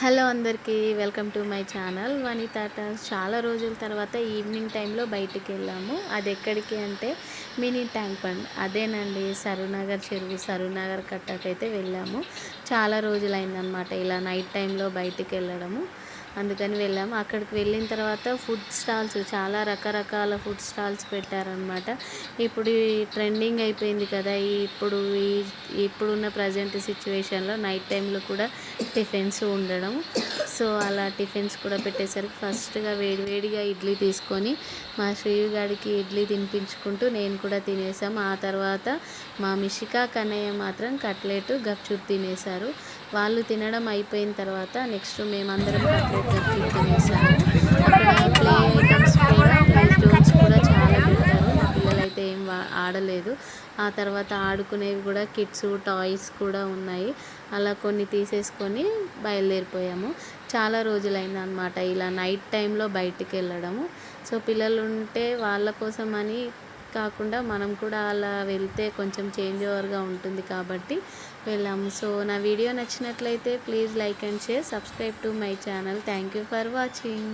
Hello అందరికీ welcome to my channel Vanitha talks. చాలా రోజుల తర్వాత ఈవినింగ్ టైంలో బయటికి వెళ్ళాము. అది ఎక్కడికి అంటే మినీ ట్యాంక్ బండ్. అదేనండి, సరూనగర్ చెరువు, సరూనగర్ కట్టకైతే వెళ్ళాము. చాలా రోజులైందనమాట ఇలా నైట్ టైంలో బయటికి వెళ్ళడము. అందుకని వెళ్ళాము. అక్కడికి వెళ్ళిన తర్వాత ఫుడ్ స్టాల్స్, చాలా రకరకాల ఫుడ్ స్టాల్స్ పెట్టారనమాట. ఇప్పుడు ఈ ట్రెండింగ్ అయిపోయింది కదా, ఇప్పుడున్న ప్రజెంట్ సిచ్యువేషన్లో నైట్ టైంలో కూడా టిఫిన్స్ ఉండడం. సో అలా టిఫిన్స్ కూడా పెట్టేసరికి ఫస్ట్గా వేడివేడిగా ఇడ్లీ తీసుకొని మా శ్రీగాడికి ఇడ్లీ తినిపించుకుంటూ నేను కూడా తినేసాము. ఆ తర్వాత మా మిషికా కన్నయ్య మాత్రం కట్లెట్ గప్చుప్ తినేశారు. వాళ్ళు తినడం అయిపోయిన తర్వాత నెక్స్ట్ మేమందరం కట్లెట్ గప్చుప్ తినేసాము. అక్కడ ప్లే ఐటమ్స్ కూడా, ప్లే జోన్స్ కూడా చాలా పెట్టారు. మా పిల్లలైతే ఏం ఆడలేదు. ఆ తర్వాత ఆడుకునేవి కూడా కిడ్స్ టాయ్స్ కూడా ఉన్నాయి. అలా కొన్ని తీసేసుకొని బయలుదేరిపోయాము. చాలా రోజులైందనమాట ఇలా నైట్ టైంలో బయటికి వెళ్ళడము. సో పిల్లలు ఉంటే వాళ్ళ కోసం అని కాకుండా మనం కూడా అలా వెళ్తే కొంచెం చేంజ్ ఓవర్గా ఉంటుంది కాబట్టి వెళ్ళాము. సో నా వీడియో నచ్చినట్లయితే please like and share, subscribe to my channel. Thank you for watching.